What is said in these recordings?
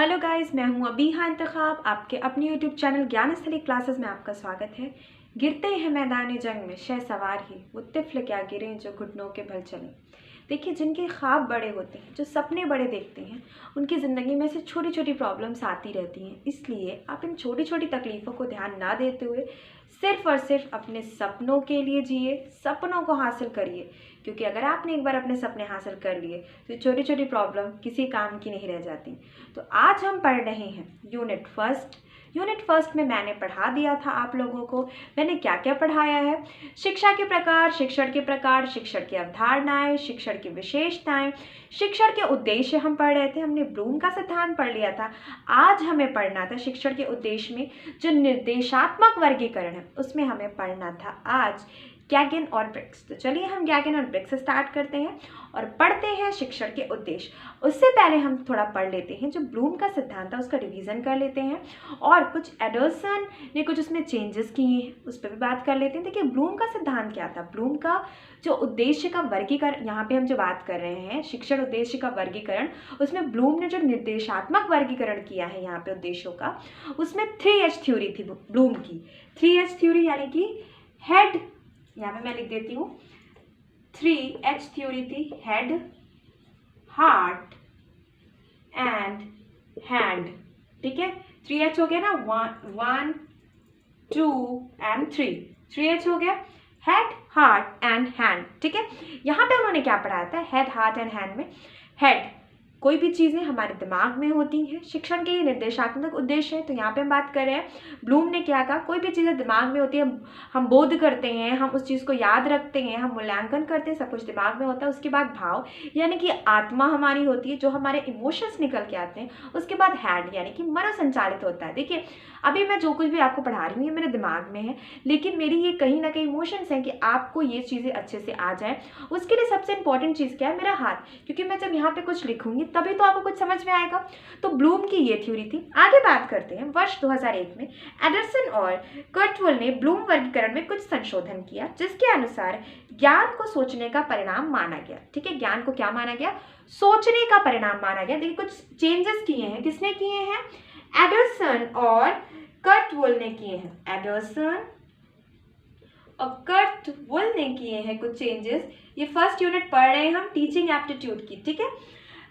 Hello guys, मैं हूं अबीहा इंतखाब। आपके अपने यूट्यूब चैनल ज्ञान स्थली क्लासेस में आपका स्वागत है। गिरते हैं मैदान जंग में शहसवार ही, वो तिफल क्या गिरे जो घुटनों के बल चले। देखिए, जिनके ख्वाब बड़े होते हैं, जो सपने बड़े देखते हैं, उनकी ज़िंदगी में से छोटी छोटी प्रॉब्लम्स आती रहती हैं। इसलिए आप इन छोटी छोटी तकलीफ़ों को ध्यान ना देते हुए सिर्फ़ और सिर्फ अपने सपनों के लिए जिए, सपनों को हासिल करिए। क्योंकि अगर आपने एक बार अपने सपने हासिल कर लिए तो छोटी छोटी प्रॉब्लम किसी काम की नहीं रह जाती। तो आज हम पढ़ रहे हैं यूनिट फर्स्ट में मैंने पढ़ा दिया था आप लोगों को। मैंने क्या क्या पढ़ाया है? शिक्षा के प्रकार, शिक्षण के प्रकार, शिक्षण की अवधारणाएं, शिक्षण की विशेषताएं, शिक्षण के उद्देश्य हम पढ़ रहे थे। हमने ब्लूम का सिद्धांत पढ़ लिया था। आज हमें पढ़ना था शिक्षण के उद्देश्य में जो निर्देशात्मक वर्गीकरण है, उसमें हमें पढ़ना था आज गैगन और ब्रिग्स। तो चलिए हम गैगन और ब्रिग्स स्टार्ट करते हैं और पढ़ते हैं शिक्षण के उद्देश्य। उससे पहले हम थोड़ा पढ़ लेते हैं जो ब्लूम का सिद्धांत था, उसका रिवीजन कर लेते हैं और कुछ एडर्सन ने कुछ उसमें चेंजेस किए हैं, उस पर भी बात कर लेते हैं। देखिए, ब्लूम का सिद्धांत क्या था? ब्लूम का जो उद्देश्य का वर्गीकरण, यहाँ पे हम जो बात कर रहे हैं शिक्षण उद्देश्य का वर्गीकरण, उसमें ब्लूम ने जो निर्देशात्मक वर्गीकरण किया है यहाँ पे उद्देश्यों का, उसमें 3H थ्योरी थी ब्लूम की। 3H थ्योरी यानी कि हेड, यहाँ पे मैं लिख देती हूँ 3H थ्योरी थी, हेड, हार्ट एंड हैंड। ठीक है, 3H हो गया ना, 1 2 एंड 3H हो गया, हेड, हार्ट एंड हैंड। ठीक है, यहाँ पे उन्होंने क्या पढ़ाया था? हेड, हार्ट एंड हैंड में हेड, कोई भी चीज़ें हमारे दिमाग में होती हैं, शिक्षण के ये निर्देशात्मक उद्देश्य है। तो यहाँ पे हम बात कर रहे हैं, ब्लूम ने क्या कहा, कोई भी चीज़ें दिमाग में होती है, हम बोध करते हैं, हम उस चीज़ को याद रखते हैं, हम मूल्यांकन करते हैं, सब कुछ दिमाग में होता है। उसके बाद भाव यानी कि आत्मा हमारी होती है, जो हमारे इमोशंस निकल के आते हैं। उसके बाद हैंड यानी कि मनोसंचालित होता है। देखिए, अभी मैं जो कुछ भी आपको पढ़ा रही हूँ ये मेरे दिमाग में है, लेकिन मेरी ये कहीं ना कहीं इमोशंस हैं कि आपको ये चीज़ें अच्छे से आ जाए। उसके लिए सबसे इंपॉर्टेंट चीज़ क्या है? मेरा हाथ, क्योंकि मैं जब यहाँ पे कुछ लिखूंगी तभी तो आपको कुछ समझ में आएगा। तो ब्लूम की ये थ्योरी थी। आगे बात करते हैं, वर्ष 2001 में एडरसन और कर्टवुल ने ब्लूम वर्गीकरण में कुछ संशोधन किया, जिसके अनुसार ज्ञान को सोचने का परिणाम माना गया। ठीक है, ज्ञान को क्या माना गया? सोचने का परिणाम माना गया। देखिए, कुछ चेंजेस किए हैं। किसने किए हैं? एडरसन और कर्टवुल ने किए हैं। एडरसन और कर्टवुल ने किए हैं कुछ चेंजेस। ये फर्स्ट यूनिट पढ़ रहे हैं हम टीचिंग एप्टीट्यूड की। ठीक है,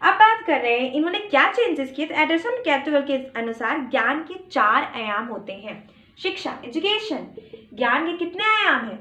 अब बात कर रहे हैं इन्होंने क्या चेंजेस किए। तो एडरसन और कर्टवुल के अनुसार ज्ञान के 4 आयाम होते हैं। शिक्षा, एजुकेशन, ज्ञान के कितने आयाम हैं?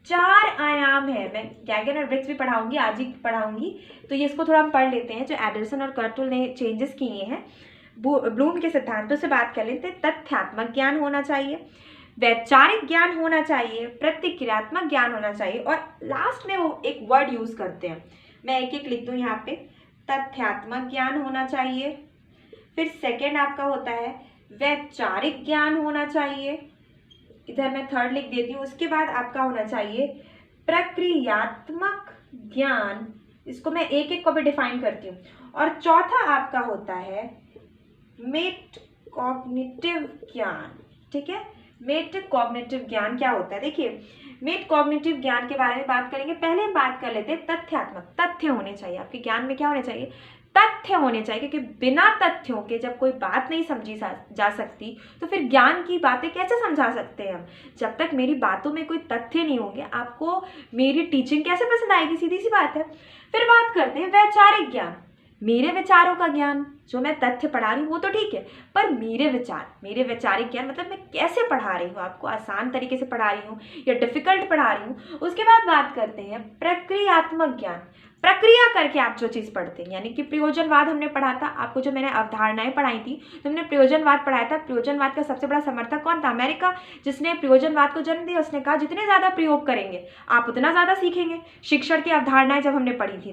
4 आयाम है। मैं गैगन और ब्रिग्स भी पढ़ाऊंगी, आज ही पढ़ाऊंगी, तो ये इसको थोड़ा हम पढ़ लेते हैं जो एडरसन और कर्टवुल ने चेंजेस किए हैं ब्लूम के सिद्धांतों से बात कर लेते हैं। तथ्यात्मक ज्ञान होना चाहिए, वैचारिक ज्ञान होना चाहिए, प्रतिक्रियात्मक ज्ञान होना चाहिए, और लास्ट में वो एक वर्ड यूज करते हैं, मैं एक एक लिख दूं यहाँ पे। तथ्यात्मक ज्ञान होना चाहिए, फिर सेकंड आपका होता है वैचारिक ज्ञान होना चाहिए, इधर मैं थर्ड लिख देती हूँ। उसके बाद आपका होना चाहिए प्रक्रियात्मक ज्ञान, इसको मैं एक एक को भी डिफाइन करती हूँ, और चौथा आपका होता है मेटाकॉग्निटिव ज्ञान। ठीक है, मेटाकॉग्निटिव ज्ञान क्या होता है? देखिए, मेटाकॉग्निटिव ज्ञान के बारे में बात करेंगे। पहले हम बात कर लेते हैं तथ्यात्मक। तथ्य होने चाहिए आपके ज्ञान में। क्या होने चाहिए? तथ्य होने चाहिए, क्योंकि बिना तथ्यों के जब कोई बात नहीं समझी जा सकती तो फिर ज्ञान की बातें कैसे समझा सकते हैं हम? जब तक मेरी बातों में कोई तथ्य नहीं होंगे, आपको मेरी टीचिंग कैसे पसंद आएगी? सीधी सी बात है। फिर बात करते हैं वैचारिक ज्ञान। मेरे विचारों का ज्ञान, जो मैं तथ्य पढ़ा रही हूँ वो तो ठीक है, पर मेरे विचार, मेरे वैचारिक ज्ञान मतलब मैं कैसे पढ़ा रही हूँ, आपको आसान तरीके से पढ़ा रही हूँ या डिफिकल्ट पढ़ा रही हूँ। उसके बाद बात करते हैं प्रक्रियात्मक ज्ञान। प्रक्रिया करके आप जो चीज़ पढ़ते हैं, यानी कि प्रयोजनवाद हमने पढ़ा था आपको, जो मैंने अवधारणाएं पढ़ाई थी तो हमने प्रयोजनवाद पढ़ाया था। प्रयोजनवाद का सबसे बड़ा समर्थक कौन था? अमेरिका, जिसने प्रयोजनवाद को जन्म दिया। उसने कहा जितने ज़्यादा प्रयोग करेंगे आप उतना ज़्यादा सीखेंगे। शिक्षण की अवधारणाएं जब हमने पढ़ी थी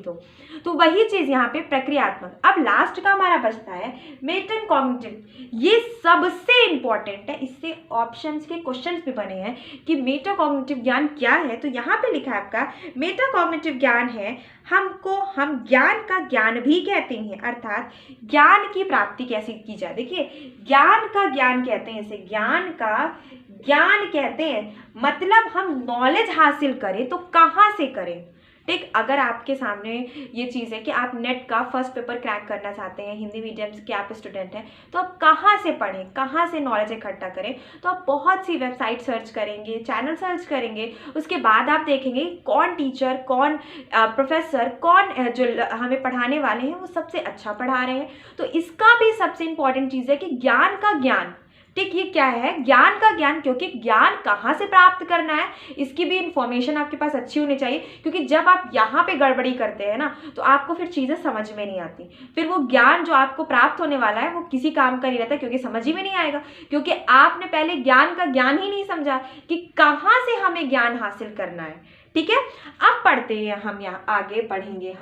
तो वही चीज़ यहाँ पे प्रक्रियात्मक। अब लास्ट का हमारा बचता है मेटाकॉग्निटिव। ये सबसे इंपॉर्टेंट है, इससे ऑप्शंस के क्वेश्चंस भी बने हैं कि मेटाकॉग्निटिव ज्ञान क्या है। तो यहाँ पे लिखा है आपका मेटाकॉग्निटिव ज्ञान है हम ज्ञान का ज्ञान भी कहते हैं, अर्थात ज्ञान की प्राप्ति कैसे की जाए। देखिए, ज्ञान का ज्ञान कहते हैं, इसे ज्ञान का ज्ञान कहते हैं, मतलब हम नॉलेज हासिल करें तो कहाँ से करें? ठीक, अगर आपके सामने ये चीज़ है कि आप नेट का फर्स्ट पेपर क्रैक करना चाहते हैं, हिंदी मीडियम के आप स्टूडेंट हैं, तो आप कहाँ से पढ़ें, कहाँ से नॉलेज इकट्ठा करें? तो आप बहुत सी वेबसाइट सर्च करेंगे, चैनल सर्च करेंगे, उसके बाद आप देखेंगे कौन टीचर, कौन प्रोफेसर, कौन जो हमें पढ़ाने वाले हैं वो सबसे अच्छा पढ़ा रहे हैं। तो इसका भी सबसे इम्पॉर्टेंट चीज़ है कि ज्ञान का ज्ञान, ठीक, ये क्या है? ज्ञान का ज्ञान, क्योंकि ज्ञान कहाँ से प्राप्त करना है इसकी भी इंफॉर्मेशन आपके पास अच्छी होनी चाहिए, क्योंकि जब आप यहाँ पे गड़बड़ी करते हैं ना तो आपको फिर चीज़ें समझ में नहीं आती, फिर वो ज्ञान जो आपको प्राप्त होने वाला है वो किसी काम का नहीं रहता, क्योंकि समझ ही में नहीं आएगा, क्योंकि आपने पहले ज्ञान का ज्ञान ही नहीं समझा कि कहाँ से हमें ज्ञान हासिल करना है। ठीक है, अब पढ़ते हैं हम, यहाँ आगे बढ़ेंगे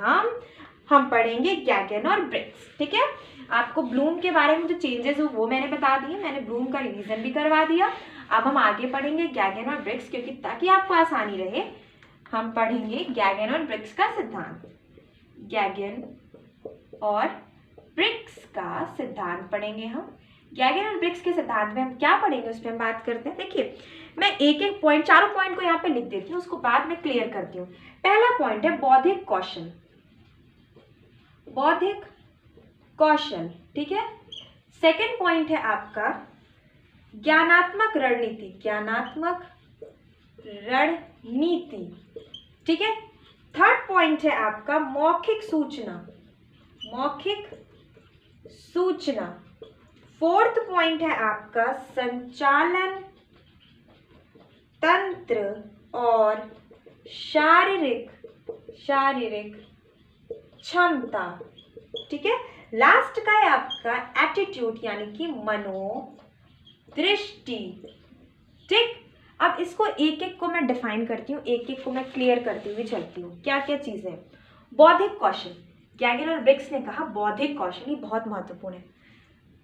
हम पढ़ेंगे गैगन और ब्रिग्स। ठीक है, आपको ब्लूम के बारे में जो चेंजेस हो वो मैंने बता दिए, मैंने ब्लूम का रिवीजन भी करवा दिया। अब हम आगे पढ़ेंगे गैगन और ब्रिग्स, क्योंकि ताकि आपको आसानी रहे हम पढ़ेंगे गैगन और ब्रिग्स का सिद्धांत। गैगन और ब्रिग्स का सिद्धांत पढ़ेंगे हम। गैगन और ब्रिग्स के सिद्धांत में हम क्या पढ़ेंगे उस पर हम बात करते हैं। देखिए, मैं एक एक पॉइंट, चारों पॉइंट को यहाँ पे लिख देती हूँ, उसको बाद में क्लियर करती हूँ। पहला पॉइंट है बौद्धिक कौशल, बौद्धिक कौशल, ठीक है। सेकंड पॉइंट है आपका ज्ञानात्मक रणनीति, ज्ञानात्मक रणनीति, ठीक है। थर्ड पॉइंट है आपका मौखिक सूचना, मौखिक सूचना। फोर्थ पॉइंट है आपका संचालन तंत्र और शारीरिक क्षमता, ठीक है। लास्ट का है आपका एटीट्यूड यानी कि मनोदृष्टि, ठीक। अब इसको एक एक को मैं डिफाइन करती हूँ, एक एक को मैं क्लियर करती हुई चलती हूँ क्या क्या चीजें। बौद्धिक कौशल, गैगन और ब्रिग्स ने कहा बौद्धिक कौशल ये बहुत महत्वपूर्ण है।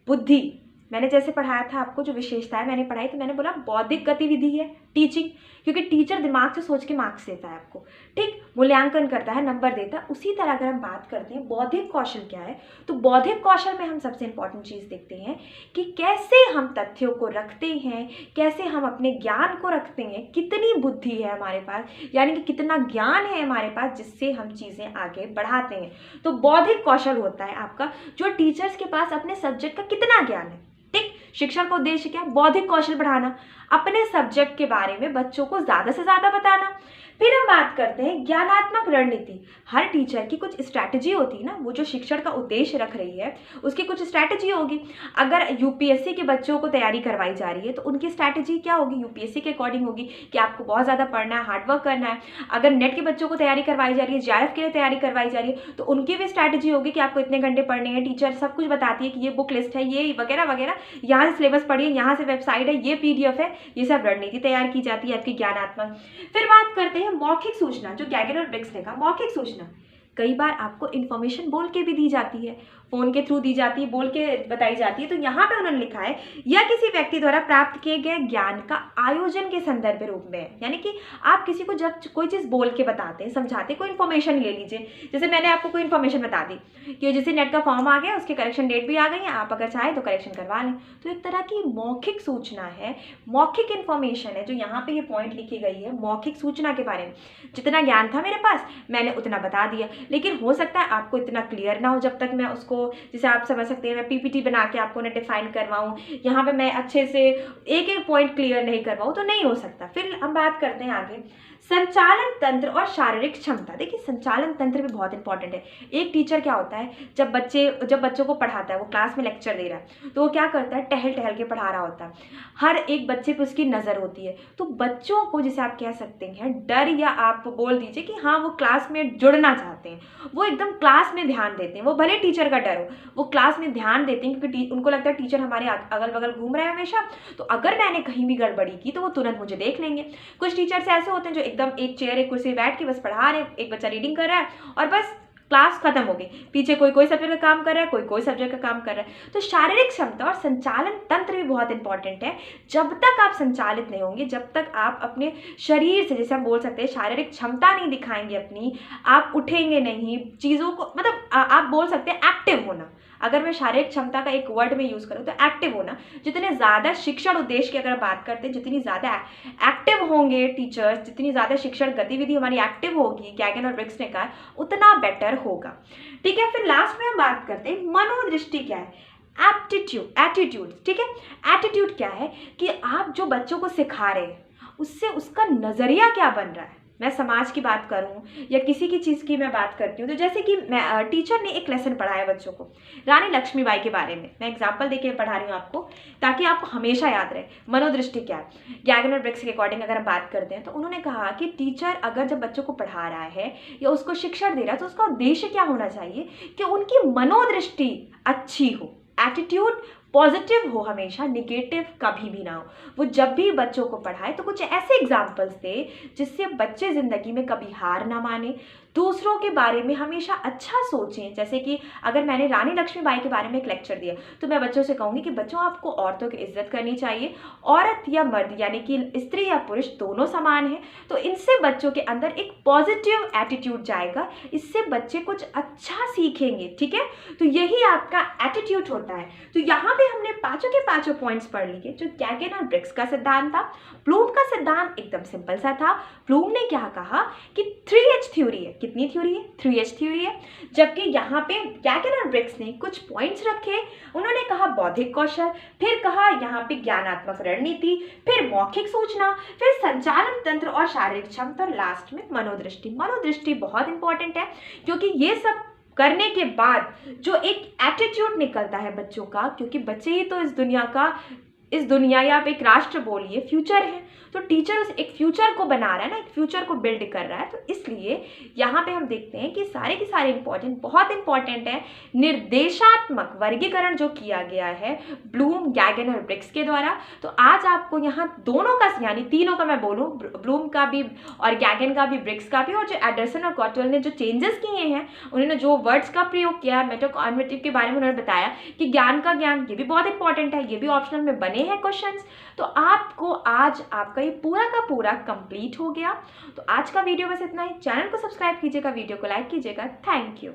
बुद्धि, मैंने जैसे पढ़ाया था आपको, जो विशेषताएं मैंने पढ़ाई तो मैंने बोला बौद्धिक गतिविधि है टीचिंग, क्योंकि टीचर दिमाग से सोच के मार्क्स देता है आपको, ठीक, मूल्यांकन करता है, नंबर देता है। उसी तरह अगर हम बात करते हैं बौद्धिक कौशल क्या है, तो बौद्धिक कौशल में हम सबसे इंपॉर्टेंट चीज़ देखते हैं कि कैसे हम तथ्यों को रखते हैं, कैसे हम अपने ज्ञान को रखते हैं, कितनी बुद्धि है हमारे पास, यानी कि कितना ज्ञान है हमारे पास जिससे हम चीज़ें आगे बढ़ाते हैं। तो बौद्धिक कौशल होता है आपका जो टीचर्स के पास अपने सब्जेक्ट का कितना ज्ञान है, ठीक। शिक्षा का उद्देश्य क्या? बौद्धिक कौशल बढ़ाना, अपने सब्जेक्ट के बारे में बच्चों को ज़्यादा से ज़्यादा बताना। फिर हम बात करते हैं ज्ञानात्मक रणनीति। हर टीचर की कुछ स्ट्रैटेजी होती है ना, वो जो शिक्षण का उद्देश्य रख रही है उसकी कुछ स्ट्रैटेजी होगी। अगर यूपीएससी के बच्चों को तैयारी करवाई जा रही है तो उनकी स्ट्रैटेजी क्या होगी, यूपीएससी के अकॉर्डिंग होगी कि आपको बहुत ज़्यादा पढ़ना है, हार्डवर्क करना है। अगर नेट के बच्चों को तैयारी करवाई जा रही है, जेआरएफ के लिए तैयारी करवाई जा रही है, तो उनकी भी स्ट्रैटेजी होगी कि आपको इतने घंटे पढ़ने हैं। टीचर सब कुछ बताती है कि ये बुक लिस्ट है, ये वगैरह वगैरह, यहाँ से सिलेबस पढ़िए, यहाँ से वेबसाइट है, ये पीडीएफ है, ये सब रणनीति तैयार की जाती है आपकी ज्ञानात्मक। फिर बात करते हैं मौखिक सूचना, जो गैगन और ब्रिग्स ने कहा मौखिक सूचना। कई बार आपको इन्फॉर्मेशन बोल के भी दी जाती है, फोन के थ्रू दी जाती है, बोल के बताई जाती है। तो यहाँ पे उन्होंने लिखा है या किसी व्यक्ति द्वारा प्राप्त किए गए ज्ञान का आयोजन के संदर्भ रूप में, यानी कि आप किसी को जब कोई चीज़ बोल के बताते हैं, समझाते, कोई इन्फॉर्मेशन ले लीजिए। जैसे मैंने आपको कोई इन्फॉर्मेशन बता दी कि जैसे नेट का फॉर्म आ गया, उसकी करेक्शन डेट भी आ गई है, आप अगर चाहें तो करेक्शन करवा लें। तो एक तरह की मौखिक सूचना है, मौखिक इन्फॉर्मेशन है, जो यहाँ पे ये पॉइंट लिखी गई है मौखिक सूचना के बारे में। जितना ज्ञान था मेरे पास मैंने उतना बता दिया, लेकिन हो सकता है आपको इतना क्लियर ना हो जब तक मैं उसको, जैसे आप समझ सकते हैं मैं पीपीटी बना के आपको उन्हें डिफाइन करवाऊँ, यहाँ पे मैं अच्छे से एक एक पॉइंट क्लियर नहीं करवाऊँ तो नहीं हो सकता। फिर हम बात करते हैं आगे संचालन तंत्र और शारीरिक क्षमता। देखिए संचालन तंत्र भी बहुत इंपॉर्टेंट है। एक टीचर क्या होता है, जब बच्चों को पढ़ाता है, वो क्लास में लेक्चर दे रहा है तो वो क्या करता है, टहल टहल के पढ़ा रहा होता है, हर एक बच्चे पे उसकी नज़र होती है। तो बच्चों को, जिसे आप कह सकते हैं डर, या आप बोल दीजिए कि हाँ वो क्लास में जुड़ना चाहते हैं, वो एकदम क्लास में ध्यान देते हैं, वो भले टीचर का डर हो, वो क्लास में ध्यान देते हैं क्योंकि उनको लगता है टीचर हमारे अगल बगल घूम रहे हैं हमेशा, तो अगर मैंने कहीं भी गड़बड़ी की तो वो तुरंत मुझे देख लेंगे। कुछ टीचर्स ऐसे होते हैं जो एकदम एक चेयर एक कुर्सी बैठ के बस पढ़ा रहे हैं, एक बच्चा रीडिंग कर रहा है और बस क्लास खत्म हो गई, पीछे कोई कोई सब्जेक्ट का काम कर रहा है, कोई कोई सब्जेक्ट का काम कर रहा है। तो शारीरिक क्षमता और संचालन तंत्र भी बहुत इंपॉर्टेंट है। जब तक आप संचालित नहीं होंगे, जब तक आप अपने शरीर से, जैसे हम बोल सकते हैं, शारीरिक क्षमता नहीं दिखाएंगे अपनी, आप उठेंगे नहीं, चीज़ों को मतलब आप बोल सकते हैं एक्टिव होना। अगर मैं शारीरिक क्षमता का एक वर्ड में यूज़ करूँ तो एक्टिव होना। जितने ज़्यादा शिक्षण उद्देश्य की अगर बात करते हैं, जितनी ज़्यादा एक्टिव होंगे टीचर्स, जितनी ज़्यादा शिक्षण गतिविधि हमारी एक्टिव होगी, गैगन और ब्रिग्स ने कहा, उतना बेटर होगा। ठीक है, फिर लास्ट में हम बात करते हैं मनोदृष्टि क्या है, एटीट्यूड। ठीक है, एटीट्यूड क्या है कि आप जो बच्चों को सिखा रहे हैं उससे उसका नज़रिया क्या बन रहा है। मैं समाज की बात करूं या किसी की चीज़ की मैं बात करती हूँ, तो जैसे कि मैं टीचर ने एक लेसन पढ़ाया बच्चों को रानी लक्ष्मीबाई के बारे में, मैं एग्जांपल देके पढ़ा रही हूँ आपको ताकि आपको हमेशा याद रहे मनोदृष्टि क्या है। गैगन और ब्रिग्स के अकॉर्डिंग अगर हम बात करते हैं तो उन्होंने कहा कि टीचर अगर जब बच्चों को पढ़ा रहा है या उसको शिक्षण दे रहा है तो उसका उद्देश्य क्या होना चाहिए कि उनकी मनोदृष्टि अच्छी हो, एटीट्यूड पॉजिटिव हो, हमेशा निगेटिव कभी भी ना हो। वो जब भी बच्चों को पढ़ाए तो कुछ ऐसे एग्जाम्पल्स दे जिससे बच्चे ज़िंदगी में कभी हार ना माने, दूसरों के बारे में हमेशा अच्छा सोचें। जैसे कि अगर मैंने रानी लक्ष्मीबाई के बारे में एक लेक्चर दिया तो मैं बच्चों से कहूँगी कि बच्चों आपको औरतों की इज्जत करनी चाहिए, औरत या मर्द यानी कि स्त्री या पुरुष दोनों समान हैं। तो इनसे बच्चों के अंदर एक पॉजिटिव एटीट्यूड जाएगा, इससे बच्चे कुछ अच्छा सीखेंगे। ठीक है, तो यही आपका एटीट्यूड होता है। तो यहाँ पे हमने पांचों के पांचों पॉइंट्स पढ़ लिए जो गैगन और ब्रिग्स का सिद्धांत था। ब्लूम का सिद्धांत एकदम सिंपल सा था। ब्लूम ने क्या कहा कि 3H थ्योरी है। कितनी थ्योरी है? 3H थ्योरी है। जबकि यहाँ पे गैगन और ब्रिग्स ने कुछ पॉइंट्स रखे। उन्होंने कहा बौद्धिक कौशल, फिर कहा यहाँ पे ज्ञानात्मक रणनीति, फिर मौखिक सूचना, फिर संचालन तंत्र और शारीरिक क्षमता, और लास्ट में मनोदृष्टि। मनोदृष्टि बहुत इंपॉर्टेंट है क्योंकि ये सब करने के बाद जो एक एटीट्यूड निकलता है बच्चों का, क्योंकि बच्चे ही तो इस दुनिया या आप एक राष्ट्र बोलिए फ्यूचर है, तो टीचर उस एक फ्यूचर को बना रहा है ना, एक फ्यूचर को बिल्ड कर रहा है। तो इसलिए यहाँ पे हम देखते हैं कि सारे के सारे बहुत इंपॉर्टेंट है निर्देशात्मक वर्गीकरण जो किया गया है ब्लूम, गैगन और ब्रिग्स के द्वारा। तो आज आपको यहाँ दोनों का यानी तीनों का मैं बोलूँ, ब्लूम का भी और गैगन का भी, ब्रिग्स का भी, और जो एंडरसन और कॉटवेल ने जो चेंजेस किए हैं, उन्होंने जो वर्ड्स का प्रयोग किया, मेटाकॉग्निटिव के बारे में उन्होंने बताया कि ज्ञान का ज्ञान, ये भी बहुत इंपॉर्टेंट है, ये भी ऑप्शनल में बने हैं क्वेश्चंस। तो आपको आज आपका ये पूरा का पूरा कंप्लीट हो गया। तो आज का वीडियो बस इतना ही। चैनल को सब्सक्राइब कीजिएगा, वीडियो को लाइक कीजिएगा। Thank you.